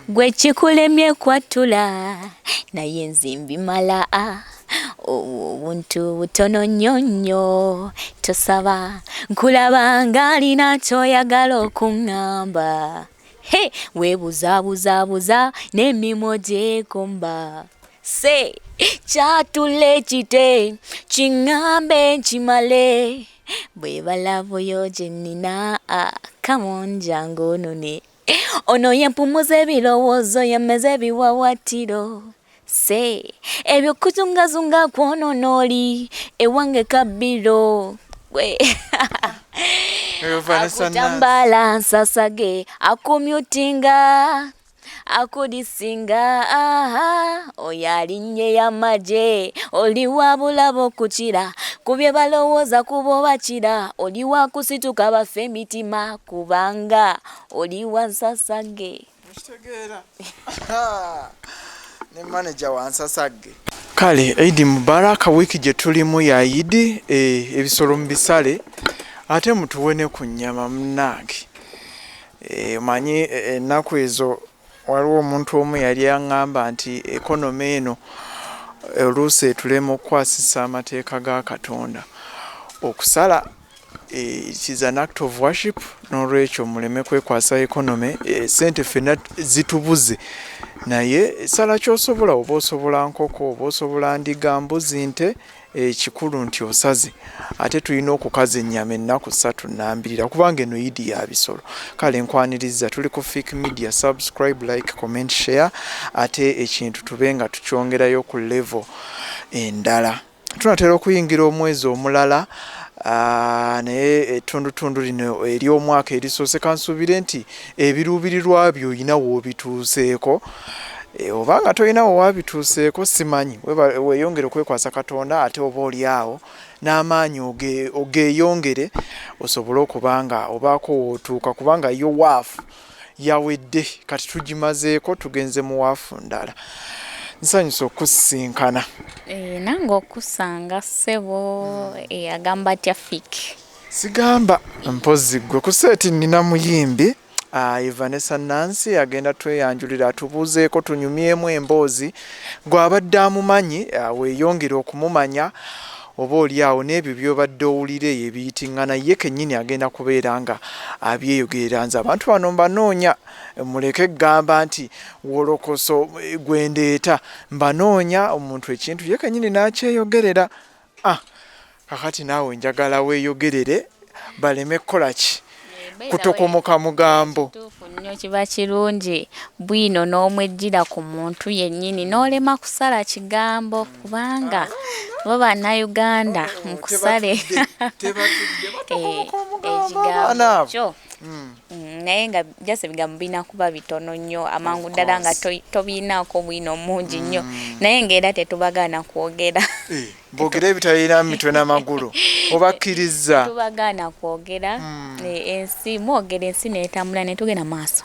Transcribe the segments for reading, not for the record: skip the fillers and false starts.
gwe kikulemye kwatula naye nzimbi mala obuntu butono nnyo tosaba nkulaba ng'alina ky'oyagala okuŋŋamba weebuzaabuza n'emimwa gyekomba se kyatule kite kiŋŋambe nkimale bwe balavu yo gye nnina kamon jangu onone ono yempumuza ebirowoozo yemmeza ebiwawatiro se ebyo kuzungazunga kwonoona oli ewange kabbiro gwe akutambala nsasage akumyutinga akudisinga oyo alinnye y'amagye oli wa bulabo kukira ku bye balowooza kuba bakira oli wa kusituka bafe emitima kubanga oli wa nsasage mukitegeera ne manager wa nsasage kale Eid Mubarak wiki gye tulimu ya Eid ebisolo mu bisale ate mutuwene ku nnyama munnange manyi ennaku ezo waliwo omuntu omu yali aŋŋamba nti ekonomi eno oluusi etulema okukwasisa amateeka ga Katonda okusala it is an act of worship n'olwekyo muleme kwekwasa ekonomi sente ffenna zitubuze naye sala ky'osobola oba osobola nkoko oba osobola ndiga mbuzi nte ekikulu nti osaze ate tulina okukaza ennyama ennaku 3 nnambirira kubanga eno Eid ya bisolo kale nkwaniriza tuli ku Fik Media subscribe like comment share ate ekintu tube nga tukyongerayo ku level endala tunatera okuyingira omwezi omulala naye etundutundu lino eri omwaka erisoose kansuubire nti ebiruubirirwa byo olina woobituuseeko obanga tolina wabituuseeko simanyi weeyongere okwekwasa Katonda ate oba oli awo n'amaanyi ogeeyongere osobole okubanga obaako wootuuka kubanga yo waafu yawedde kati tugimazeeko tugenze mu waafu ndala nsanyusa okusisinkana nange okusanga ssebo agamba tya Fik sigamba mpozi gwe kuseeti nina muyimbi Vanesa Nansy agenda tweyanjulira atubuuzeeko tunyumyemu emboozi gw'abadde amumanyi weeyongere okumumanya oba oli awo n'ebyo by'obadde owulire ebiyitiŋŋana ye kennyini agenda kubeera nga abyeyogerera nze abantu bano mbanoonya muleke gamba nti wolokoso gwendeeta mbanoonya omuntu ekintu ye kennyini n'akyeyogerera kakati naawe njagala weeyogerere baleme kukolaki kutokomoka mugambo nnyo kiba kirungi bwino n'omwejjira ku muntu yennyini n'olema kusala kigambo kubanga bo bannayuganda mu kusale ekigambo kyo naye nga jase bigambo birina kuba bitono nnyo amangu ddala nga tobiinaako bwino mungi nnyo naye ng'era tetubagaana kwogera boogera ebitalina mitwe n'amagulu obakkiriza tubagaana kwogera ensi mwogera ensi neetambula ne tugenda maaso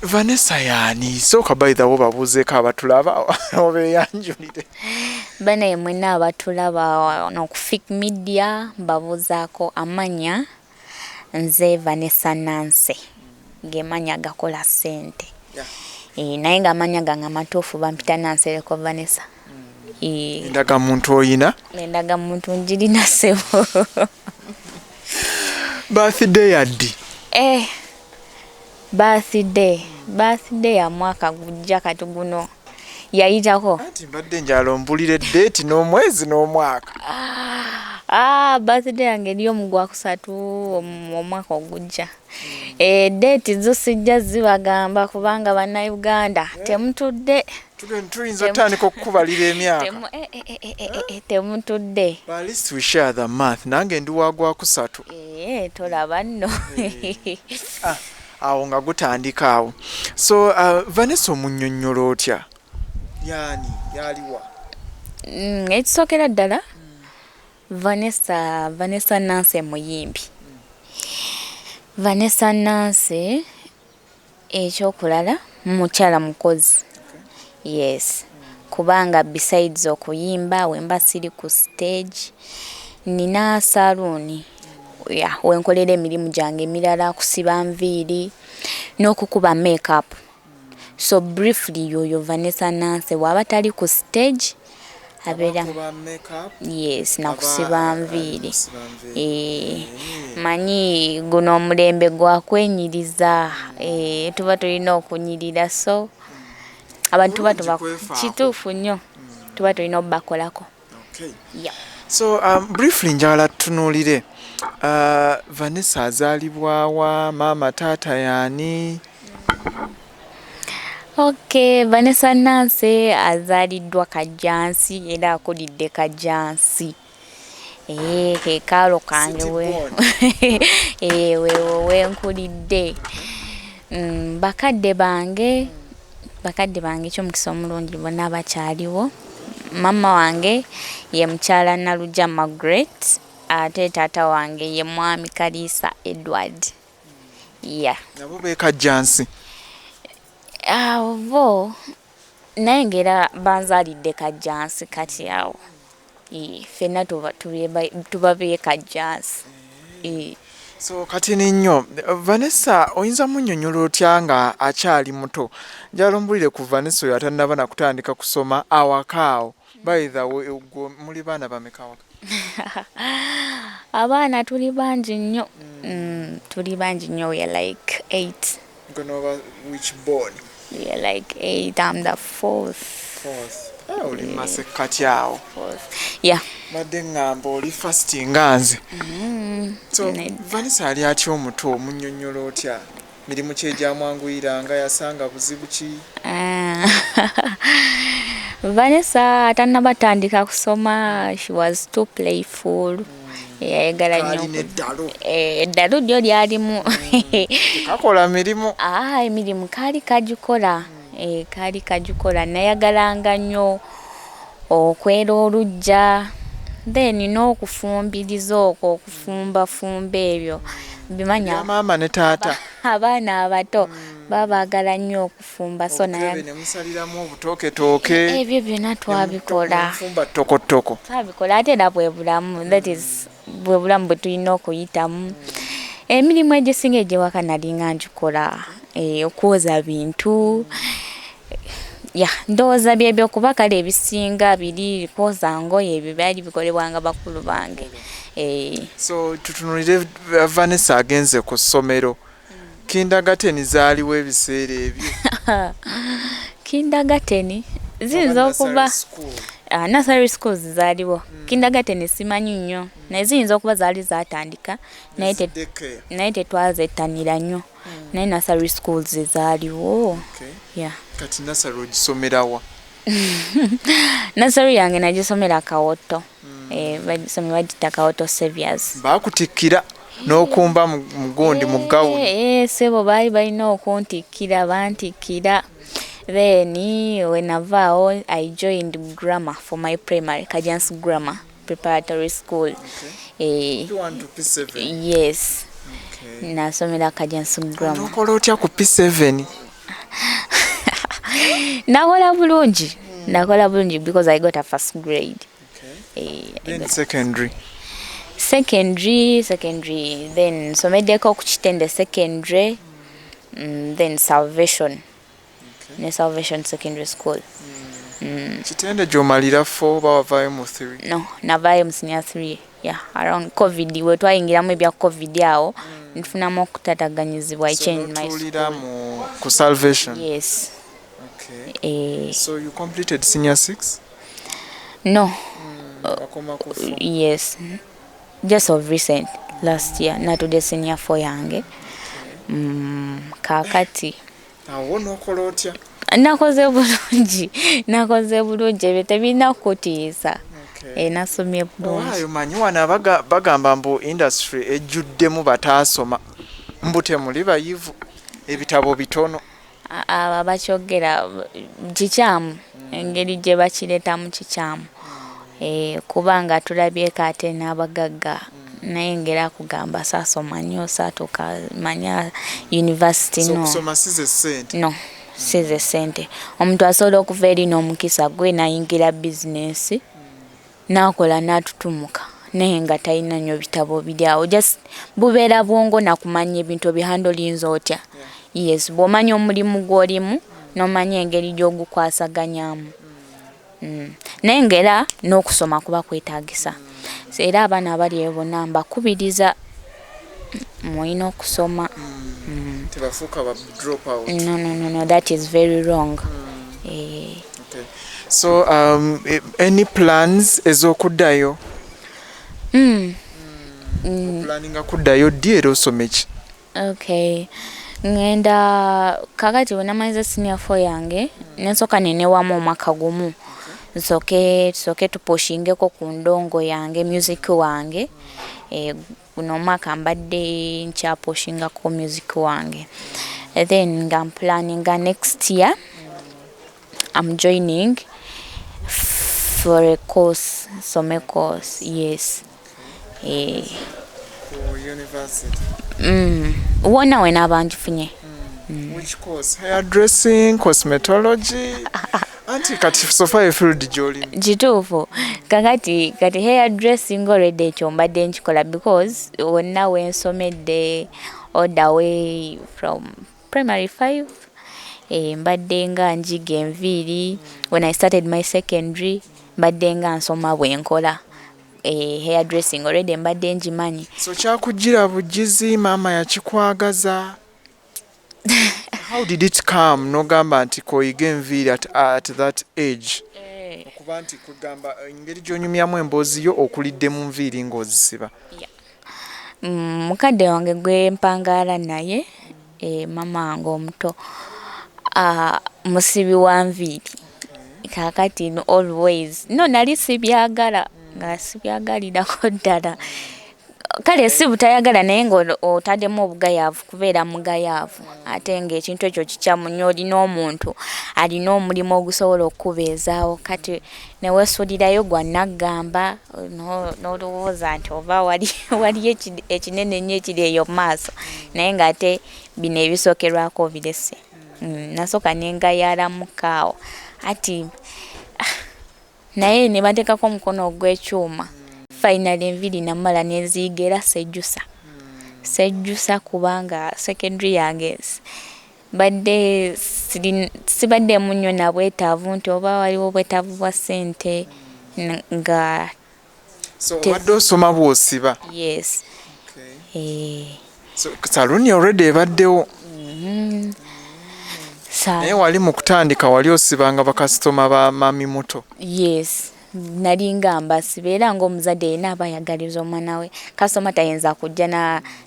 Vanesa yaani sooka bayithawo babuuzeeko abatulaba obeeyanjulire bane mwenna abatulaba no ku Fik Media mbabuuzaako amanya nze Vanesa Nansy gemanya gakola ssente naye nga amanya gange amatuufu bampita Nansereko Vanesa endaga muntu oyina endaga muntu njirina ssebo birthday yaddi birthday ya mwaka gujja kati guno yayitako ati mbadde njalo mbulire date n'omwezi n'omwaka birthday yange eri omu Gwakusatu omwaka ogujja date zo sijja zibagamba kubanga bannayuganda temutudde tuyinza otandika okukubalira emyaka temutudde at least we share the math nange ndi wa Gwakusatu tolaba nno awo nga gutandika awo so Vanessa omunnyonnyola otya yani yaliwa ekisookera ddala Vanesa Nansy muyimbi Vanesa Nansy ekyokulala mukyala mukozi yes kubanga besides okuyimba wemba siri ku stage nina saluni wenkolera emirimu gyange emirala kusiba nviiri n'okukuba makeup. So briefly yoyo Vanesa Nansy waba tali ku stage abera yes nakusiba nviiri manyi guno omulembe gwa kwenyiriza tuba tulina okunyirira so abantu batuba kituufu nnyo tuba tulina obbakolako. Yeah. So briefly njagala tutunuulire Vanesa azaalibwawa maama taata yaani? Okay, Vanesa Nansy azaliddwa Kajjansi era akulidde Kajjansi. Ke kaalo kange we nkulidde. Bakadde bange ky'omukisa omulungi bonna bakyaliwo. Mama wange ye mukyala Nalujja Margaret, ate taata wange ye mwami Kalisa Edward. Yeah. Nabo be Kajjansi. Abo naye ngera banzalidde Kajjansi kati awo ffenna tuba be Kajjansi. So kati nnyo Vanesa oyinza munnyonnyola otya nga akyali muto? Njala ombulire ku Vanesa oyo atannaba na kutandika kusoma awaka awo. By the way muli baana bameka awaka? Abaana tuli bangi nnyo. Tuli bangi nnyo, we are like 8. Which born? We are like 8. I'm the 4th. Oli masekati awo. Yeah. Madde ngamba oli first nga nze. So Vanesa ali atya omuto omunnyonnyola otya? Mirimu ki egyamwanguyira nga yasanga buzibu ki? Vanesa atannabatandika kusoma, she was too playful. Yayagala nnyo. Eddalu lyo lyalimu. Kakola mirimu. Emirimu kaali kagikola. Kaali kagikola. Nayagalanga nnyo okwera olujja. Then n'okufumbiriza okwo okufumba ebyo. Bimanya mama ne taata. Abaana abato babaagala nnyo okufumba so naye musaliramu obutooke ebyo byonna twabikola. Fumba tokotoko. Twabikola ate era bwe bulamu. That is bwe bulamu bwe tulina okuyitamu. Emirimu egisinga egyewaka nalinga ngikola. Okwoza bintu. Ndowooza byebyo kuba kale ebisinga biri kwoza ngoye ebyo byali bikolebwanga bakulu bange. So tutunulire Vanesa agenze ku ssomero. Kindergarten zaaliwo ebiseera ebyo. Kindergarten ziyinza okuba nursery schools zaaliwo. Kindergarten simanyi nnyo naye ziyinza okuba zaali zatandika naye tetwazettanira nnyo. Naye nursery schools zaaliwo. Yeah. Kati nursery ogisomerawa? Nursery yange nagisomera Kawoto. Bagita Kawoto Saviors. Bakutikkira n'okumba mugundi mu gawuni? Sebo baali balina okuntikkira, bantikkira. Then when I joined grammar for my primary, Kajjansi Grammar Preparatory School. Yes. Nasomera Kajjansi Grammar. Nokola otya ku P7? Nakola bulungi because I got a first grade. Then secondary, then someddeko ku Kitende secondary, then Salvation. Ne Salvation Secondary School. Kitende gyomalira 4 bawavayo mu 3? No, navayo mu senior 3. Yeah, around COVID we twayingiramu ebya COVID awo ntufunamu okutataganyizibwa. I changed my school. Ku Salvation? Yes. Okay. So you completed senior 6? No. Yes. Just of recent, last year. Natude senior 4 yange. Kakati. Awo nokola otya? Nakoze bulungi ebyo tebirina kutiisa. Nasomye bulungi. Ayo manyi wana bagamba mbu industry ejjuddemu bataasoma. Mbute muli bayivu ebitabo bitono. Bakyogera kikyamu engeri gye bakiretamu kikyamu. Kubanga tulabyeko ate n'abagagga naye ngera kugamba saasoma nnyo saatuuka manya university. So kusoma size ssente? No, size ssente. Omuntu asobola okuva eri n'omukisa gwe n'ayingira bizinesi n'akola n'atutumuka naye nga talina nnyo bitabo biri awo. Just bubeera bwongo nakumanya ebintu bihandolinza otya. yes bw'omanya omulimu gw'olimu n'omanya engeri gy'ogukwasaganyamu naye ngera n'okusoma kuba kwetaagisa era abaana abali eyo bonna mbakubiriza mulina okusoma tebafuuka ba drop out. No, that is very wrong. Okay. So any plans ez'okuddayo? Planninga kuddayo ddi era osome ki? Okay. Ngenda kakati bwe namaliza senior 4 yange nensooka nenewamu omwaka gumu tusooke tuposhingeko ku ndongo yange music wange guno omwaka mbadde nkyaposhingako music wange then nga planninga next year I'm joining for a course, some course, yes. For university? Wona wena abanjifunye. Which course? Hairdressing, cosmetology? Anti kati sofa field joli. Jitufu. Kakati hairdressing already ekyo mbadde nkikola because wonna wensomedde all the way from primary 5. Mbadde nga njiga enviiri when I started my secondary mbadde nga nsoma bwenkola hairdressing already mbadde njimanyi. So kyakugira bugizi mama yakikwagaza? How did it come nogamba nti koyiga enviiri at that age? Okuba nti kugamba engeri gy'onyumyamu emboozi yo okulidde mu nviiri ng'ozisiba. Mukadde wange gwe mpangaala naye mama wange omuto musibi wa nviiri kakati always nali sibyagala nga sibyagalirako ddala kale si butayagala naye ng'otaddemu obugayaavu kubeera mugayaavu ate ng'ekintu ekyo kikyamunya olina omuntu alina omulimu ogusobola okubeezaawo kati neweesuulirayo gwa naggamba n'olowooza nti oba wali ekinene nnyo ekiri eyo mu maaso naye ng'ate bino ebisookerwako birese nasooka nengayalamukaawo ati naye ne bateekako omukono ogw'ekyuma finally enviiri namala neziyiga sejjusa kubanga secondary yange sibadde munyo na bwetaavu nti oba waliwo obwetaavu bwa ssente nga so obadde osoma bw'osiba? Yes. So saluni already ebaddewo? Naye wali mu kutandika wali osibanga bakasitoma ba mami muto? Yes. Nali ngamba sibeera ng'omuzadde yenna aba ayagaliza omwana we kasitoma tayinza kujja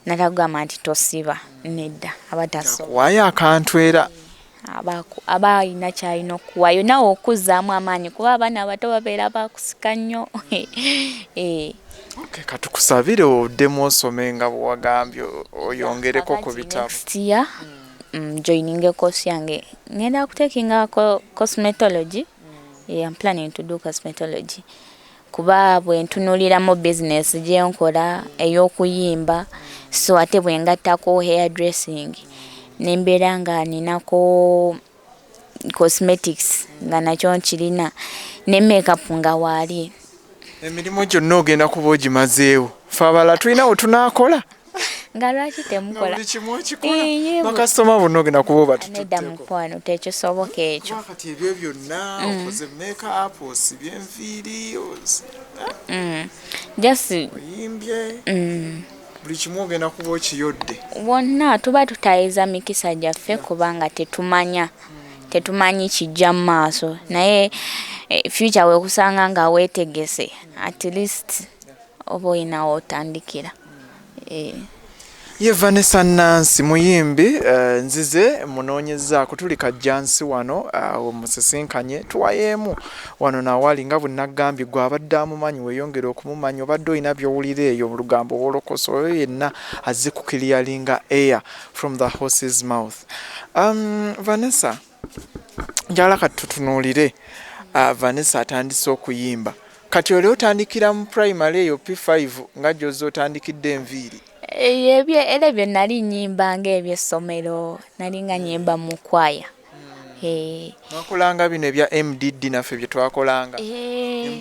natagamba nti tosiba nedda aba tasobola kuwaayo akantu era aba alina kyalina okuwaayo nawe okuzzaamu amaanyi kuba abaana abato babeera bakusika nnyo. Okay, katukusabire oddemu osome nga bwewagambye oyongereko ku bitabo. Next year joining a course yange ngenda kutekinga cosmetology. I'm planning to do cosmetology kuba bwe ntunuliramu business gye nkola ey'okuyimba so ate bwe ngattako hairdressing nembeera nga ninako cosmetics nga nakyo nkirina ne makeup nga waali emirimu gyonna ogenda kuba ogimazeewo fe abala tulina we tunaakola nga lwaki temukola buli kimu okikola bakasitoma bonna ogenda kuba obatudda mukwano tekisoboka ekyo kati ebyo byonna okoze makeup osibye enviiri just oyimbye buli kimu ogenda kuba okiyodde wonna tuba tutayiza mikisa gyaffe kubanga tetumanyi kijja mu maaso naye future weekusanga nga weetegese at least oba olinawo otandikira. Ye Vanesa Nansy muyimbi nzize munoonyezaako tuli kajjansi wano musisinkanye tuwayeemu wano nawali nga bwe nagambye gwe abadde amumanyi weeyongera okumumanya obadde olina by'owulira eyo mu lugambo w'olokoso oyo yenna azze ku clearinga air from the horse's mouth. Vanesa njala kati tutunuulire Vanesa atandise okuyimba kati oli otandikira mu primary eyo P5 nga gy'ozze otandikidde enviiri? Era ebyo nali nnyimba ng'ebyessomero nali nga nnyimba mu kwaya. Mwakolanga bino ebya MDD naffe bye twakolanga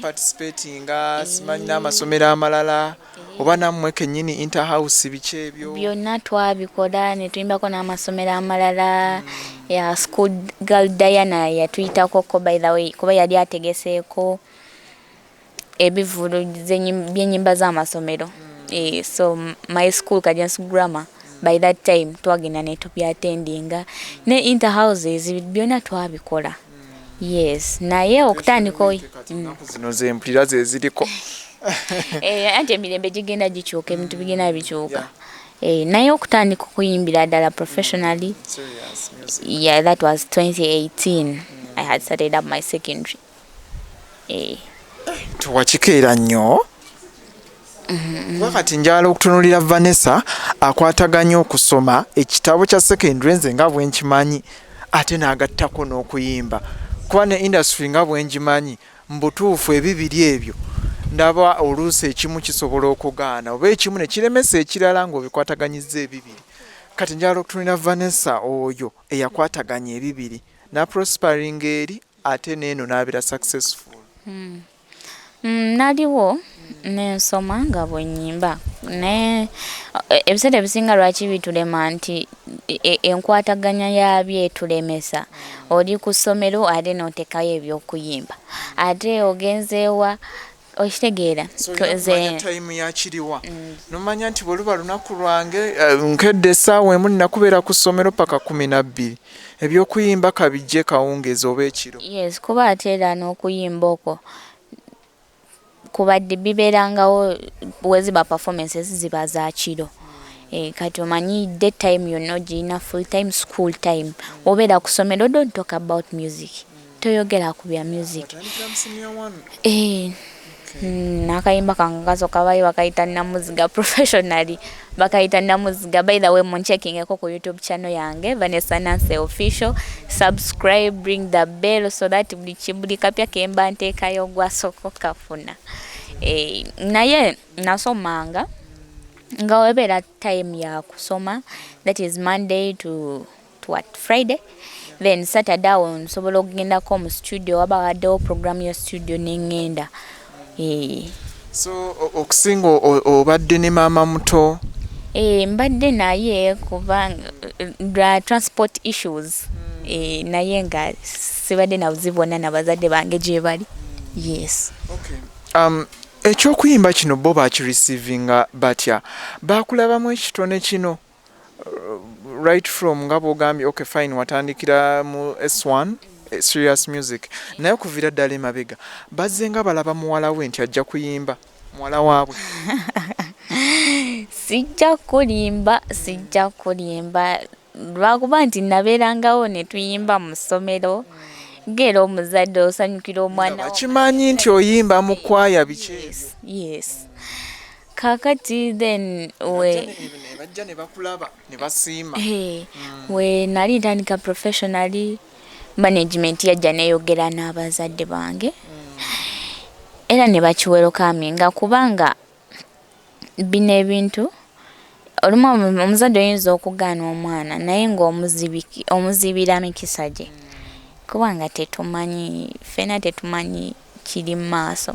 participatinga simanyi n'amasomero amalala oba nammwe kennyini interhouse biki ebyo? Byonna twabikola ne tuyimbako n'amasomero amalala ya school girl Diana yatuyitako by the way kuba yali ategeseeko ebivulu by'ennyimba z'amasomero. So my school Kajansi Grammar by that time twagenda ne tubyattendinga ne interhouses byonna twabikola. Yes, naye okutandika zino zempulira ze ziriko anti emirembe gigenda gikyuka ebintu bigenda bikyuka. Naye okutandika okuyimbira ddala professionally, yeah, that was 2018. I had started up my secondary. Tuwakikeera nnyo. Wakati njala okutunulira Vanessa akwataganya okusoma ekitabo kya secondary nze nga bwe nkimanyi ate n'agattako n'okuyimba. Kuba ne industry nga bwe ngimanyi mbutuufu ebibiri ebyo ndaba oluusi ekimu kisobola okugaana oba ekimu ne kiremesa ekirala ng'obikwataganyizza ebibiri. Kati njala okutunulira Vanessa oyo eyakwataganya ebibiri na prospering eri ate n'eno n'abeera successful. Naliwo nensoma nga bwe nnyimba naye ebiseera ebisinga lwaki bitulema nti enkwataganya yabyo etulemesa. Oli ku ssomero ate n'otekayo ebyokuyimba ate ogenzeewa okitegeera time yakiriwa nomanya nti bwe luba lunaku lwange nkedde essaawa emu nnakubeera ku ssomero paka 12 ebyokuyimba kabijje kawungezi oba ekiro. Yes, kuba ate era n'okuyimba okwo kubadde bibeerangawo weziba performances ziba za kiro. Kati omanyi daytime yonna ogirina full time school time obeera ku ssomero. Don't talk about music, toyogera ku bya music. Nakayimba kange kasooka baali bakayita namuziga professionally bakayita namuziga. By the way munchekingeko ku YouTube channel yange Vanesa Nansy official. Subscribe, ring the bell so that buli kapya kemba nteekayo gwasooka kafuna. Naye nasomanga nga webeera time ya kusoma, that is Monday to what, Friday. Then Saturday nsobola okugendako mu studio waba waddewo program yo studio n'engenda. So okusinga obadde ne maama muto? Mbadde naye kuba transport issues. Naye nga sibadde na buzibu bwonna n'abazadde bange gye bali. Yes. Okay. Ekyokuyimba kino bo bakirecevinga batya? Bakulabamu ekitone kino right from nga bw'ogambye okay fine watandikira mu S1 serious music naye okuviira ddala emabega bazze nga balaba muwala we nti ajja kuyimba muwala waabwe? Sijja kulimba lwakuba nti nabeerangawo ne tuyimba mu ssomero. Ngera omuzadde osanyukira omwana bakimanyi nti oyimba mu kwaya biki? Yes. Kakati then bajja ne bakulaba ne basiima. We nali ntandika professionally, management yajja neyogera n'abazadde bange era ne bakiwerokaminga kubanga bino ebintu olumu omuzadde oyinza okugaana omwana naye ng'omuzibira mikisa gye kubanga tetumanyi ffena tetumanyi kiri mu maaso.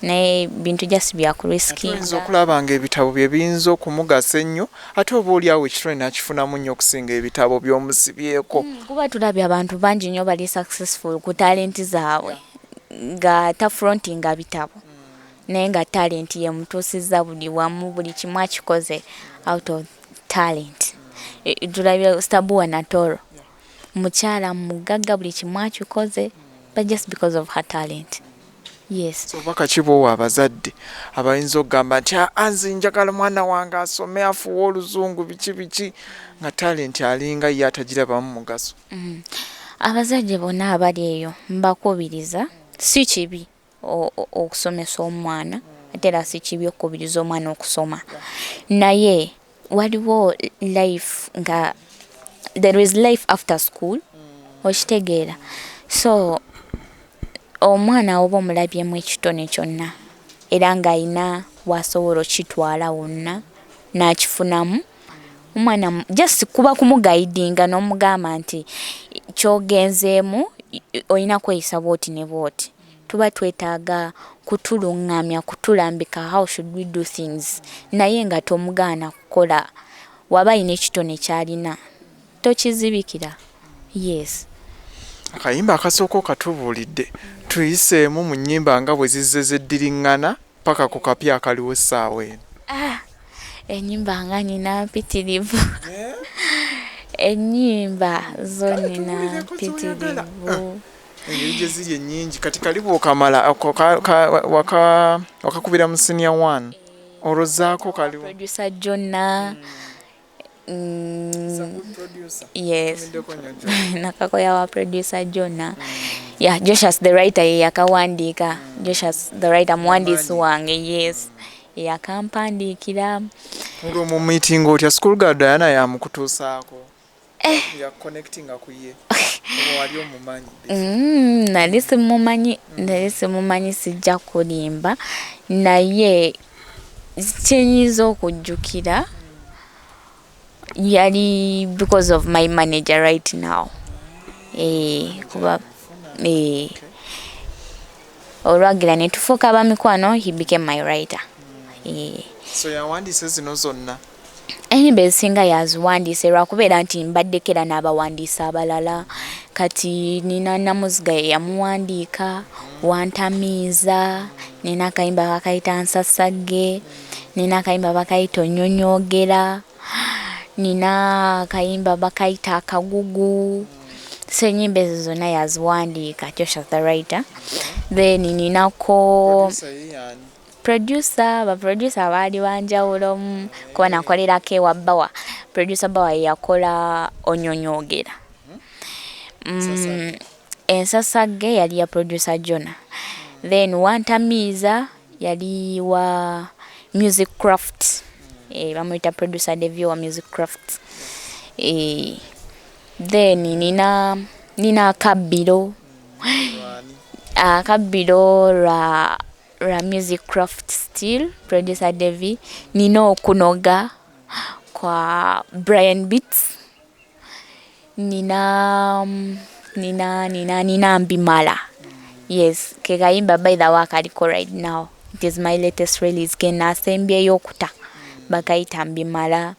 Naye bintu just bya kuriskinga. Tuyinza okulaba nga ebitabo bye biyinza okumugasa ennyo ate oba oliawo ekitone nakifunamu nnyo okusinga ebitabo by'omusibyeko. Kuba tulabye abantu bangi nnyo bali successful ku talenti zaabwe nga tafrontinga bitabo naye nga talenti yemutuusizza buli wamu buli kimu akikoze out of talent. Tulabye Stabuwa Natoro mukyala mugagga buli kimu akikoze but just because of her talent. Yes. So bakakibowa abazadde abayinza okugamba nti anzi njagala mwana wange asome afuwe oluzungu biki nga talent alinga ye atagirabamu mugaso. Abazadde bonna abali eyo mbakubiriza si kibi okusomesa omwana ate era si kibi okukubiriza omwana okusoma naye waliwo life nga there is life after school okitegeera. So omwana oba omulabyemu ekitone kyonna era ng'alina wasobola okitwala wonna n'akifunamu omwana just kuba kumugaidinga n'omugamba nti kyogenzeemu olina kweyisa bwoti ne bwoti tuba twetaaga kutulungamya kutulambika how should we do things naye nga tomugaana kukola waba ine kitone kyalina tokizibikira. Yes. Akayimba akasooka katubuulidde tuyiseemu mu nnyimba nga bwe zizze zeddiringana paka ku kapya akaliwo essaawa eno. Ennyimba nga nina mpitirivu. Ennyimba zo nina mpitirivu. Engeri gye ziri ennyingi kati kalibu okamala wakakubira mu senior 1 olozaako kaliwo. Producer Jonna. Yes. Nakakoya wa producer Jonna. Yeah, Josh's the writer yakawandika. Josh's the writer muwandiisi wange. Yes. Yakampandiikira. Olwo mu meeting otya school girl Diana yamukutuusaako. Ya connecting akuye. Wali omumanyi. Nali simumanyi sijja kulimba naye kyenyiza okujjukira yali because of my manager right now. Kuba olwagira ne tufuuka abamikwano, he became my writer. So yawandiise zino zonna? Ennyimba ezisinga yaziwandiise lwakubeera nti mbaddekera n'abawandiisi abalala. Kati nina Namuziga yamuwandiika, Wantamiiza, nina akayimba bakayita Nsasagge, nina akayimba bakayita Onyonyogera, nina akayimba bakayita Akagugu. So ennyimba ezo zonna yaziwandiika, Joshua the writer. Then ninako producer baali banjawulo kuba nakolerako ewa Bawa. Producer Bawa yakola Onyonyogera. Ensasagge yali ya producer Jonna. Then Wantamiiza yali wa Music Craft. Bamwita producer Devio wa Music Craft. Then nina Akabbiro. Akabbiro ra Music Craft still, producer Devi. Nina Okunoga kwa Brian Beats. Nina Mbimala. Yes, kekayimba by the work aliko right now. It is my latest release. Kena sembye yokuta bakayita Mbimala.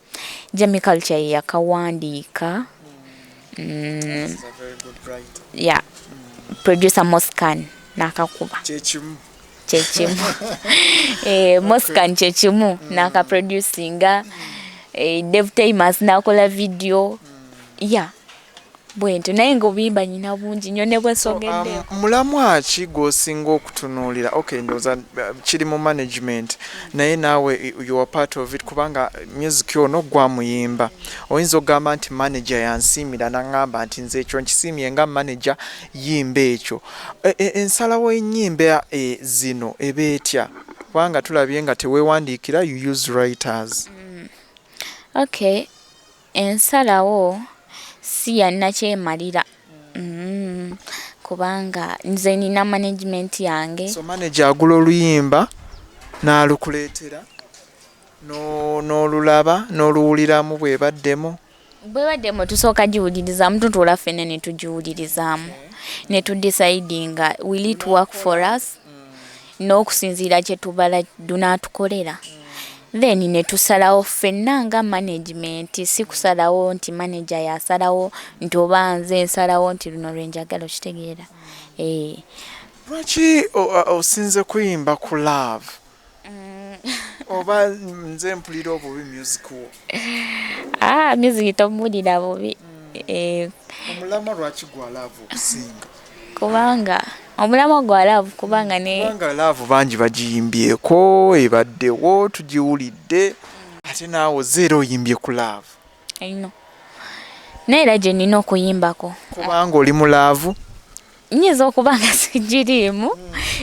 Jamie Culture yakawandika. That's a very good writer. Yeah. Producer Moscan nakakuba. Chechimu. Moscan Chechimu naka producinga. Dev Timas nakola video. Yeah. Bwento naye ngobimba nyina bungi nnyo ne bwesogedde. Mulamwa ki gosinga okutunuulira? Okay, ndoza kiri mu management naye naawe you are part of it kubanga music ono gwa muyimba. Oyinza okugamba nti manager yansiimira n'angamba nti nze ekyo nkisiimye nga manager yimba ekyo. Ensalawo ennyimba zino eba etya? Kubanga tulabye nga teweewandiikira, you use writers. Okay. Ensalawo si yanakyemalira. Kubanga nze nina management yange. So manager agula oluyimba n'alukuleetera n'olulaba n'oluwuliramu bwebaddemu tusooka giwulirizamu, tutuula ffenna ne tugiwulirizaamu ne tudecidinga will it work for us n'okusinziira kye tubala dunaatukolera. Then ne tusalawo ffenna nga management, si kusalawo nti manager yasalawo nti oba nze nsalawo nti luno lwenjagala, okitegeera. Lwaki osinze kuyimba ku love? Oba nze mpulira obubi music wo? Music tompulira bubi. Omulama lwaki gwa love okusinga? Kubanga omulama gwa love kubanga love bangi bagiyimbyeko, ebaddewo tugiwulidde, ate naawe zero oyimbye ku love. Ayino neera gye nina okuyimbako kubanga oli mu love. Nyinza okubanga sigiriimu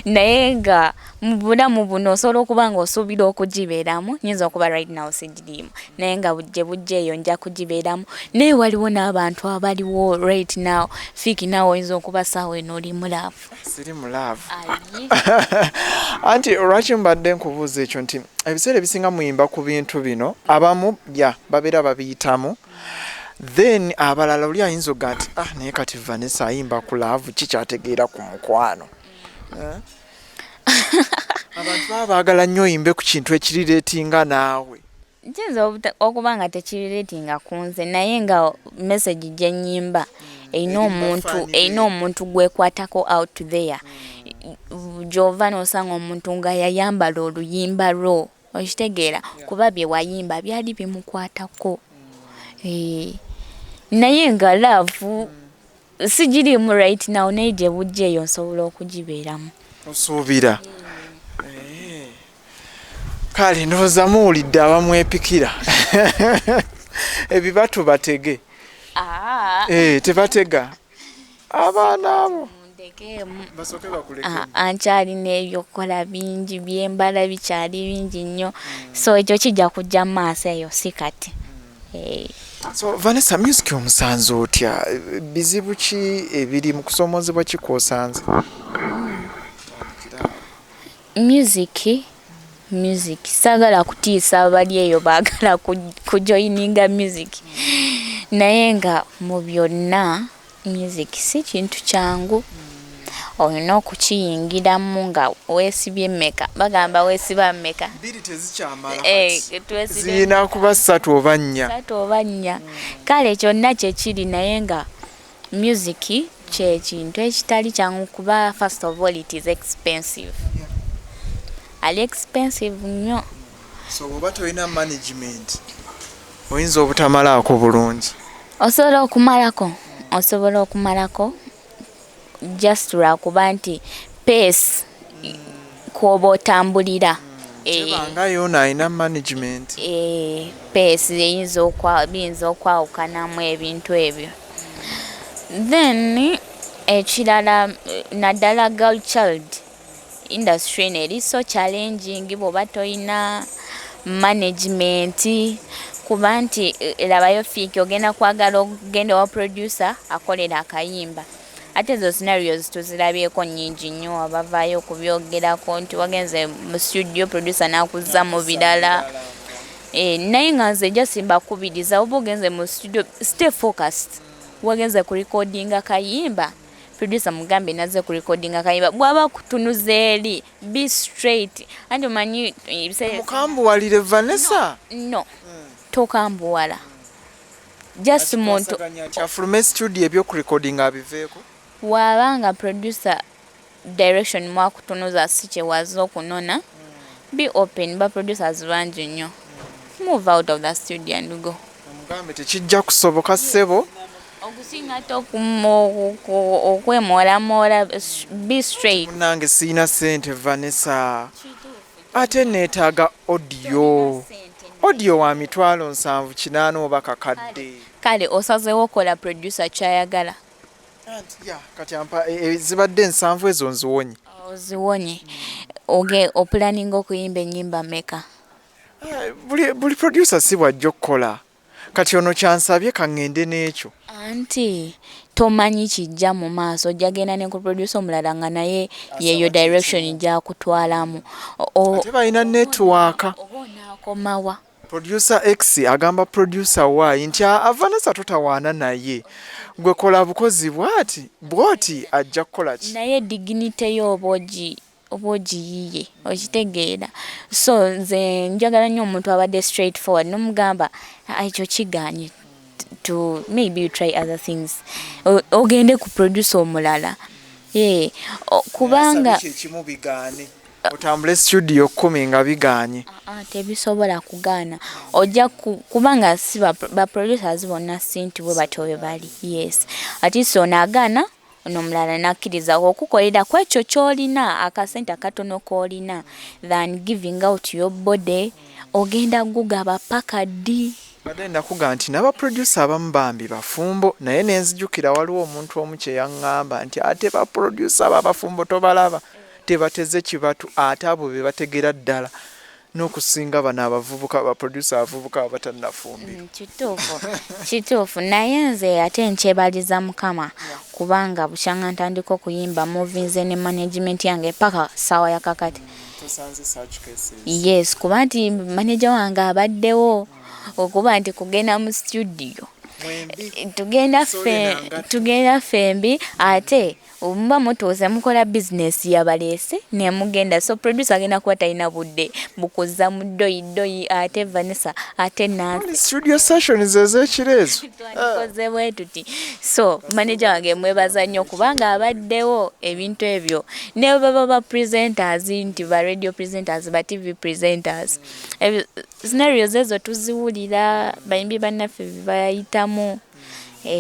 naye nga mu bulamu buno osobola okuba nga osuubira okugibeeramu. Nyinza okuba right now sigiriimu naye nga bujje eyo nja kugibeeramu. Naye waliwo n'abantu abaliwo right now, Fiki naawe oyinza okuba saawa eno oli mu love. Siri mu love. Anti olwaki mbadde nkubuuza ekyo nti ebiseera ebisinga muyimba ku bintu bino abamu babeera babiyitamu, then abalala oli ayinza oga nti naye kati Vanessa ayimba ku love kikyategeera ku mukwano. abantu baagala nnyo oyimbe ku kintu ekirireetinga naawe. Kiyinza okuba nga tekirireetinga ku nze naye nga message gye nnyimba erina omuntu gwekwatako out there. Gy'ova n'osanga omuntu nga yayambala oluyimba lwo okitegeera kuba bye wayimba byali bimukwatako. Naye nga love sigirimu right now naye gye bujja eyo nsobola okugibeeramu. Osuubira? Kale ndowooza muwulidde abamwepikira ebibatu batege. Tebatega abaana abo basooke bakuleke. Ankyalina ebyokukola bingi byembala bikyali bingi nnyo so ekyo kijja kujja mu maaso eyo si kati. So Vanesa, music omusanze otya? Bizibu ki ebiri mu kusoomozebwa ki kw'osanze? Music sagala kutiisa abali eyo baagala kujoininga music naye nga mu byonna music si kintu kyangu. Olina okukiyingiramu nga weesibye mmeka bagamba weesiba mmeka bbiri tezikyamala zirina kuba 3 oba 4. Kale kyonna kyekiri naye nga music kyekintu ekitali kyangu kuba first of all it is expensive. Ali expensive nnyo. So oba tolina management oyinza obutamalaako bulungi. Osobola okumalako just lwakuba nti pace kwoba otambulira tebanga yoona alina management. Pace biyinza okwawukanamu ebintu ebyo. Then ekirala naddala girl child industry neri so challenging bwoba toyina management kuba nti labayo fiki ogenda kwagala ogenda wa producer akolera akayimba ate ezo scenarios tuzirabyeko nnyingi nnyo abavaayo okubyogerako nti wagenze mu studio producer n'akuzza mu birala. Naye nga nze just mbakubiriza oba ogenze mu studio stay focused. Wagenze ku recording akayimba producer mugambe naze ku recording akayimba bwaba kutunuza eri be straight andi omanyi mukambuwalire Vanesa no tokambuwala just muntu kyafulume studio ebyo ku recording abiveeko wabanga producer direction mwakutunuza si kyewaza okunona be open ba producers bangi nnyo move out of the studio and go. Mugambe tekijja kusoboka ssebo okusinga okwemoolamola be straight. Nange siina ssente Vanesa ate neetaaga audio wa 7,800 oba kakadde. Kale osazeewo okola producer kyayagala kati ampa zibadde 7 ezo nziwonye. Oziwonye opulaninga okuyimba ennyimba meka? Buli producer si bwajja okukola kati ono kyansabye kaŋŋende n'ekyo. Anti tomanyi kijja mu maaso ojjagenda ne ku producer omulala nga naye yeyo direction gyakutwalamu. Ate balina network. Obonaakomawa producer X agamba producer Y nti Vanesa totawaana naye gwe kola bukozi bwoti ajja kukola ki naye dignity y'obogi ogiyiye okitegeera. So nze njagala nnyo omuntu abadde straight forward nomugamba ekyo kiganye to maybe you try other things ogende ku producer omulala kubanga ekimu bigaane otambule studio 10 nga bigaanye. Tebisobola kugaana ojja kubanga si ba producers bonna sinti bwe batyo bwe bali. Yes ati so naagaana ono mulala nakkiriza okukolera ku ekyo ky'olina akasente akatono k'olina than giving out your body ogenda gugaba paka ddi. Badde ndakuga nti n'aba producer abamu bambi bafumbo naye nenzijukira waliwo omuntu omu kye yaŋŋamba nti ate ba producer b'abafumbo tobalaba tebateze kibatu ate abo be bategera ddala n'okusinga bano abavubuka ba producer abavubuka abatannafumbira. Kituufu naye nze ate nkyebaliza Mukama kubanga bukyanga ntandika okuyimba movies ne management yange paka sawa ya kakati. Yes kuba nti manager wange abaddewo okuba nti kugenda mu studio tugenda fembi ate omuba mutuuze mukola business yabalese nemugenda so producer agenda kuba talina budde bukuza mu ddoyi ate Vanessa ate Nancy studio sessions ezekirezo twalikoze bwe tuti so manager wange mwebaza nnyo kubanga abaddewo ebintu ebyo ne baba presenters nti ba radio presenters ba TV presenters scenarios ezo tuziwulira bayimbi bannaffe bayitamu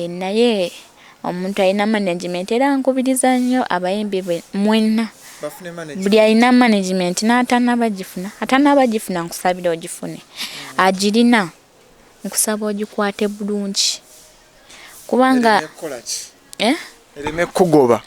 naye omuntu alina management era nkubiriza nnyo abayimbi mwenna buli alina management atanabagifuna nkusabira ogifune agirina nkusaba ogikwate bulungi kubanga ereme kugoba